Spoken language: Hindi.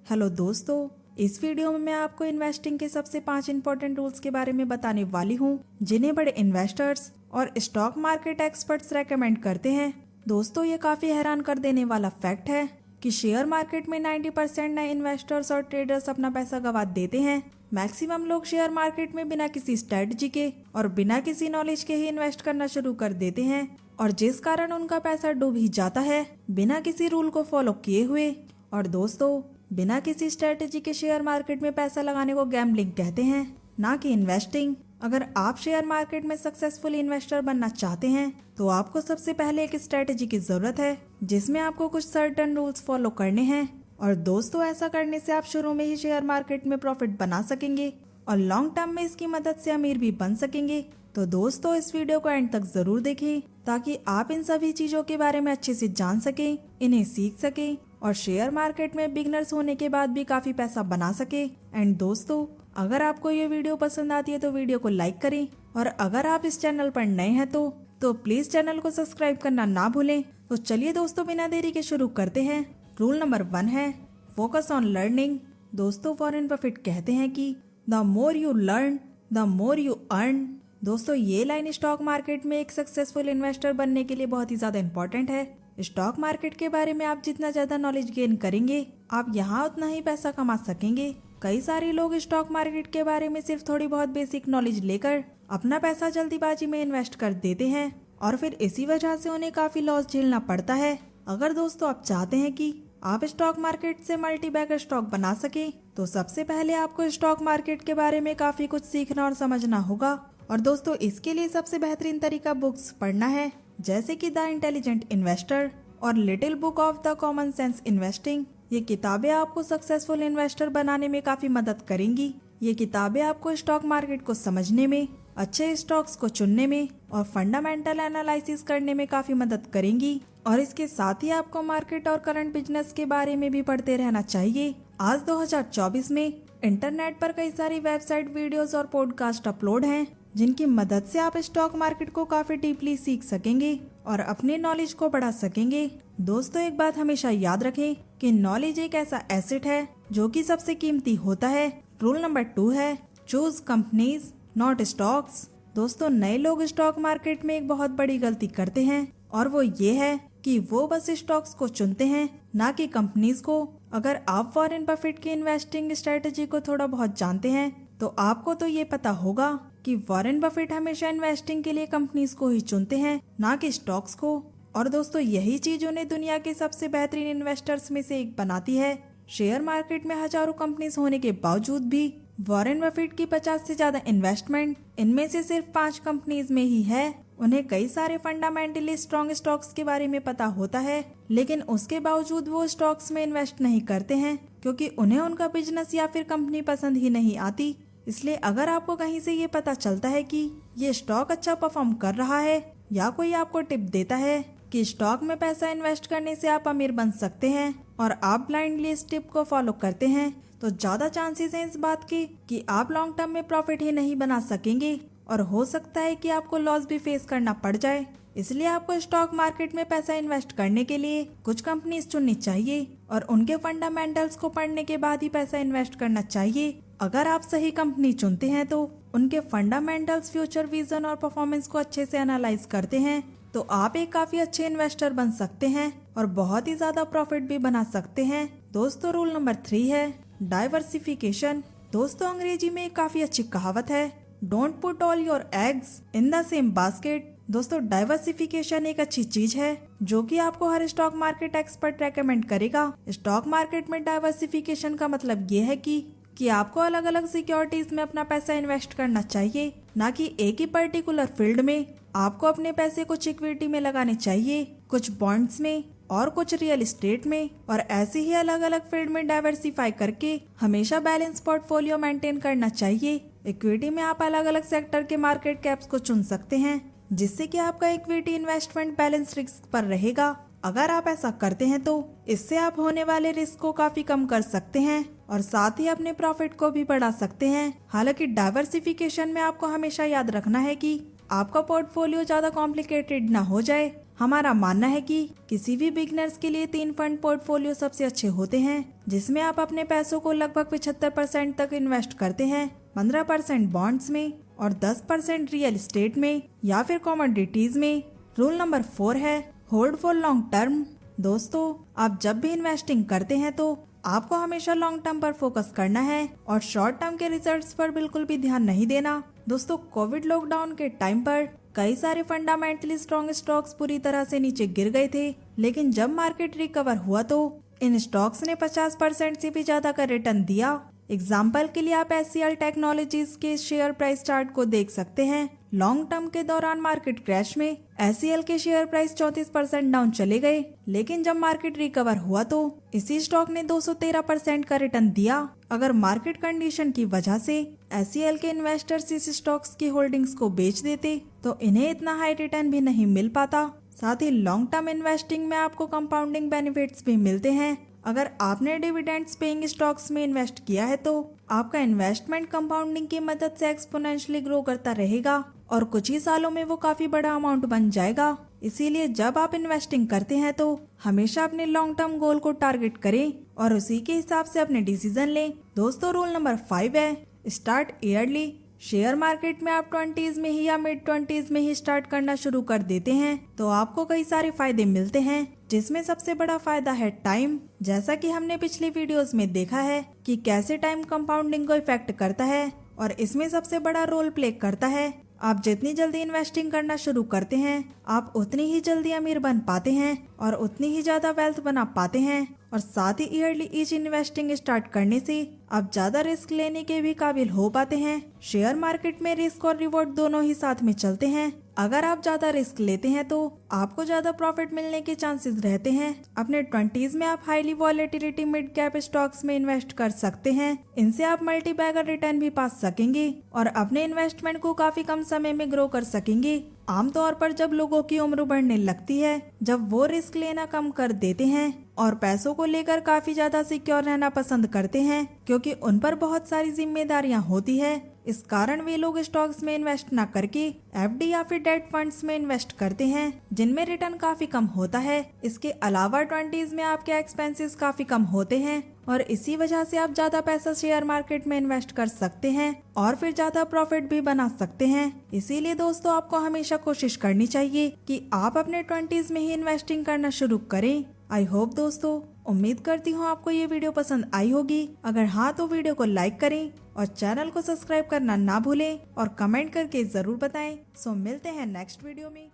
हेलो दोस्तों, इस वीडियो में मैं आपको इन्वेस्टिंग के सबसे 5 इंपॉर्टेंट रूल्स के बारे में बताने वाली हूँ जिन्हें बड़े इन्वेस्टर्स और स्टॉक मार्केट एक्सपर्ट्स रेकमेंड करते हैं। दोस्तों, ये काफी हैरान कर देने वाला फैक्ट है कि शेयर मार्केट में 90% नए इन्वेस्टर्स और ट्रेडर्स अपना पैसा गंवा देते हैं। मैक्सिमम लोग शेयर मार्केट में बिना किसी स्ट्रेटजी के और बिना किसी नॉलेज के ही इन्वेस्ट करना शुरू कर देते हैं और जिस कारण उनका पैसा डूब ही जाता है बिना किसी रूल को फॉलो किए हुए। और दोस्तों, बिना किसी स्ट्रेटेजी के शेयर मार्केट में पैसा लगाने को गैम्बलिंग कहते हैं, ना कि इन्वेस्टिंग। अगर आप शेयर मार्केट में सक्सेसफुल इन्वेस्टर बनना चाहते हैं तो आपको सबसे पहले एक स्ट्रेटेजी की जरूरत है जिसमें आपको कुछ सर्टेन रूल्स फॉलो करने हैं। और दोस्तों, ऐसा करने से आप शुरू में ही शेयर मार्केट में प्रॉफिट बना सकेंगे और लॉन्ग टर्म में इसकी मदद से अमीर भी बन सकेंगे। तो दोस्तों, इस वीडियो को एंड तक जरूर देखें ताकि आप इन सभी चीजों के बारे में अच्छे से जान सकें, इन्हें सीख सकें और शेयर मार्केट में बिगनर्स होने के बाद भी काफी पैसा बना सके। एंड दोस्तों, अगर आपको ये वीडियो पसंद आती है तो वीडियो को लाइक करें और अगर आप इस चैनल पर नए हैं तो प्लीज चैनल को सब्सक्राइब करना ना भूलें। तो चलिए दोस्तों, बिना देरी के शुरू करते हैं। रूल नंबर 1 है फोकस ऑन लर्निंग। दोस्तों, वॉरेन बफेट कहते हैं कि the more you learn the more you earn. दोस्तों, ये लाइन स्टॉक मार्केट में एक सक्सेसफुल इन्वेस्टर बनने के लिए बहुत ही ज्यादा इम्पोर्टेंट है। स्टॉक मार्केट के बारे में आप जितना ज्यादा नॉलेज गेन करेंगे आप यहाँ उतना ही पैसा कमा सकेंगे। कई सारे लोग स्टॉक मार्केट के बारे में सिर्फ थोड़ी बहुत बेसिक नॉलेज लेकर अपना पैसा जल्दीबाजी में इन्वेस्ट कर देते हैं और फिर इसी वजह से उन्हें काफी लॉस झेलना पड़ता है। अगर दोस्तों आप चाहते हैं कि आप स्टॉक मार्केट से मल्टी बैगर स्टॉक बना सके तो सबसे पहले आपको स्टॉक मार्केट के बारे में काफी कुछ सीखना और समझना होगा। और दोस्तों, इसके लिए सबसे बेहतरीन तरीका बुक्स पढ़ना है, जैसे कि द इंटेलिजेंट इन्वेस्टर और little book of the common sense investing. ये किताबें आपको सक्सेसफुल इन्वेस्टर बनाने में काफी मदद करेंगी। ये किताबें आपको स्टॉक मार्केट को समझने में, अच्छे स्टॉक्स को चुनने में और फंडामेंटल एनालिसिस करने में काफी मदद करेंगी। और इसके साथ ही आपको मार्केट और करंट बिजनेस के बारे में भी पढ़ते रहना चाहिए। आज 2024 में इंटरनेट पर कई सारी वेबसाइट, वीडियोस और पॉडकास्ट अपलोड हैं जिनकी मदद से आप स्टॉक मार्केट को काफी डीपली सीख सकेंगे और अपने नॉलेज को बढ़ा सकेंगे। दोस्तों, एक बात हमेशा याद रखें कि नॉलेज एक ऐसा एसेट है जो कि सबसे कीमती होता है। रूल नंबर 2 है चूज कंपनीज नॉट स्टॉक्स। दोस्तों, नए लोग स्टॉक मार्केट में एक बहुत बड़ी गलती करते हैं और वो ये है कि वो बस स्टॉक्स को चुनते हैं, ना कि कंपनीज को। अगर आप वॉरेन बफेट की इन्वेस्टिंग स्ट्रेटेजी को थोड़ा बहुत जानते हैं तो आपको तो ये पता होगा कि वॉरेन बफेट हमेशा इन्वेस्टिंग के लिए कंपनीज को ही चुनते हैं, ना कि स्टॉक्स को। और दोस्तों, यही चीज उन्हें दुनिया के सबसे बेहतरीन इन्वेस्टर्स में से एक बनाती है। शेयर मार्केट में हजारों कंपनीज होने के बावजूद भी वॉरेन बफेट की 50 से ज्यादा इन्वेस्टमेंट इनमें से सिर्फ 5 कंपनीज में ही है। उन्हें कई सारे फंडामेंटली स्ट्रॉन्ग स्टॉक्स के बारे में पता होता है, लेकिन उसके बावजूद वो स्टॉक्स में इन्वेस्ट नहीं करते हैं क्योंकि उन्हें उनका बिजनेस या फिर कंपनी पसंद ही नहीं आती। इसलिए अगर आपको कहीं से ये पता चलता है कि ये स्टॉक अच्छा परफॉर्म कर रहा है या कोई आपको टिप देता है कि स्टॉक में पैसा इन्वेस्ट करने से आप अमीर बन सकते हैं और आप ब्लाइंडली इस टिप को फॉलो करते हैं, तो ज्यादा चांसेस हैं इस बात के कि आप लॉन्ग टर्म में प्रॉफिट ही नहीं बना सकेंगे और हो सकता है कि आपको लॉस भी फेस करना पड़ जाए। इसलिए आपको स्टॉक मार्केट में पैसा इन्वेस्ट करने के लिए कुछ कंपनीज चुननी चाहिए और उनके फंडामेंटल्स को पढ़ने के बाद ही पैसा इन्वेस्ट करना चाहिए। अगर आप सही कंपनी चुनते हैं तो उनके फंडामेंटल्स, फ्यूचर विजन और परफॉर्मेंस को अच्छे से एनालाइज करते हैं तो आप एक काफी अच्छे इन्वेस्टर बन सकते हैं और बहुत ही ज्यादा प्रॉफिट भी बना सकते हैं। दोस्तों, रूल नंबर 3 है डाइवर्सिफिकेशन। दोस्तों, अंग्रेजी में एक काफी अच्छी कहावत है, don't put all your eggs in the same basket. दोस्तों, डाइवर्सिफिकेशन एक अच्छी चीज है जो कि आपको हर स्टॉक मार्केट एक्सपर्ट रेकमेंड करेगा। स्टॉक मार्केट में डाइवर्सिफिकेशन का मतलब ये है कि आपको अलग अलग सिक्योरिटीज में अपना पैसा इन्वेस्ट करना चाहिए, ना कि एक ही पर्टिकुलर फील्ड में। आपको अपने पैसे कुछ इक्विटी में लगाने चाहिए, कुछ बॉन्ड्स में और कुछ रियल एस्टेट में, और ऐसे ही अलग अलग फील्ड में डाइवर्सिफाई करके हमेशा बैलेंस पोर्टफोलियो मेंटेन करना चाहिए। इक्विटी में आप अलग अलग सेक्टर के मार्केट कैप्स को चुन सकते हैं जिससे कि आपका इक्विटी इन्वेस्टमेंट बैलेंस रिस्क पर रहेगा। अगर आप ऐसा करते हैं तो इससे आप होने वाले रिस्क को काफी कम कर सकते हैं और साथ ही अपने प्रॉफिट को भी बढ़ा सकते हैं। हालांकि डाइवर्सिफिकेशन में आपको हमेशा याद रखना है कि आपका पोर्टफोलियो ज्यादा कॉम्प्लिकेटेड ना हो जाए। हमारा मानना है कि किसी भी बिगनर्स के लिए 3 फंड पोर्टफोलियो सबसे अच्छे होते हैं, जिसमें आप अपने पैसों को लगभग 75% तक इन्वेस्ट करते हैं। 15% बॉन्ड्स में और 10% रियल एस्टेट में या फिर कमोडिटीज में। रूल नंबर 4 है होल्ड फॉर लॉन्ग टर्म। दोस्तों, आप जब भी इन्वेस्टिंग करते हैं तो आपको हमेशा लॉन्ग टर्म पर फोकस करना है और शॉर्ट टर्म के रिजल्ट्स पर बिल्कुल भी ध्यान नहीं देना। दोस्तों, कोविड लॉकडाउन के टाइम पर कई सारे फंडामेंटली स्ट्रॉन्ग स्टॉक्स पूरी तरह से नीचे गिर गए थे, लेकिन जब मार्केट रिकवर हुआ तो इन स्टॉक्स ने 50% से भी ज्यादा का रिटर्न दिया। एग्जाम्पल के लिए आप HCL टेक्नोलॉजीज के शेयर प्राइस चार्ट को देख सकते हैं। लॉन्ग टर्म के दौरान मार्केट क्रैश में HCL के शेयर प्राइस 34% डाउन चले गए, लेकिन जब मार्केट रिकवर हुआ तो इसी स्टॉक ने 213% का रिटर्न दिया। अगर मार्केट कंडीशन की वजह से HCL के इन्वेस्टर्स इस स्टॉक्स की होल्डिंग्स को बेच देते तो इन्हें इतना हाई रिटर्न भी नहीं मिल पाता। साथ ही लॉन्ग टर्म इन्वेस्टिंग में आपको कंपाउंडिंग बेनिफिट्स भी मिलते हैं। अगर आपने डिविडेंड्स पेइंग स्टॉक्स में इन्वेस्ट किया है तो आपका इन्वेस्टमेंट कंपाउंडिंग की मदद से एक्सपोनेंशियली ग्रो करता रहेगा और कुछ ही सालों में वो काफी बड़ा अमाउंट बन जाएगा। इसीलिए जब आप इन्वेस्टिंग करते हैं तो हमेशा अपने लॉन्ग टर्म गोल को टारगेट करें और उसी के हिसाब से अपने डिसीजन लें। दोस्तों, रूल नंबर 5 है स्टार्ट ईयरली। शेयर मार्केट में आप 20s में ही या मिड 20s में ही स्टार्ट करना शुरू कर देते हैं तो आपको कई सारे फायदे मिलते हैं, जिसमें सबसे बड़ा फायदा है टाइम। जैसा कि हमने पिछली वीडियोस में देखा है कि कैसे टाइम कंपाउंडिंग को इफेक्ट करता है और इसमें सबसे बड़ा रोल प्ले करता है। आप जितनी जल्दी इन्वेस्टिंग करना शुरू करते हैं आप उतनी ही जल्दी अमीर बन पाते हैं और उतनी ही ज्यादा वेल्थ बना पाते हैं। और साथ ही ईयरली ईच इन्वेस्टिंग स्टार्ट करने से आप ज्यादा रिस्क लेने के भी काबिल हो पाते हैं। शेयर मार्केट में रिस्क और रिवॉर्ड दोनों ही साथ में चलते हैं। अगर आप ज्यादा रिस्क लेते हैं तो आपको ज्यादा प्रॉफिट मिलने के चांसेस रहते हैं। अपने 20s में आप highly volatility mid cap stocks में इन्वेस्ट कर सकते हैं। इनसे आप मल्टी बैगर रिटर्न भी पा सकेंगे और अपने इन्वेस्टमेंट को काफी कम समय में ग्रो कर सकेंगे। आमतौर पर जब लोगों की उम्र बढ़ने लगती है, जब वो रिस्क लेना कम कर देते हैं और पैसों को लेकर काफी ज्यादा सिक्योर रहना पसंद करते हैं, क्योंकि उन पर बहुत सारी जिम्मेदारियां होती है। इस कारण वे लोग स्टॉक्स में इन्वेस्ट न करके FD या फिर डेट फंड्स में इन्वेस्ट करते हैं, जिनमें रिटर्न काफी कम होता है। इसके अलावा 20s में आपके एक्सपेंसेस काफी कम होते हैं और इसी वजह से आप ज्यादा पैसा शेयर मार्केट में इन्वेस्ट कर सकते हैं और फिर ज्यादा प्रॉफिट भी बना सकते हैं। इसीलिए दोस्तों, आपको हमेशा कोशिश करनी चाहिए कि आप अपने 20s में ही इन्वेस्टिंग करना शुरू करें। आई होप दोस्तों, उम्मीद करती हूँ आपको ये वीडियो पसंद आई होगी। अगर हाँ तो वीडियो को लाइक करें और चैनल को सब्सक्राइब करना ना भूलें और कमेंट करके जरूर बताएं। सो मिलते हैं नेक्स्ट वीडियो में।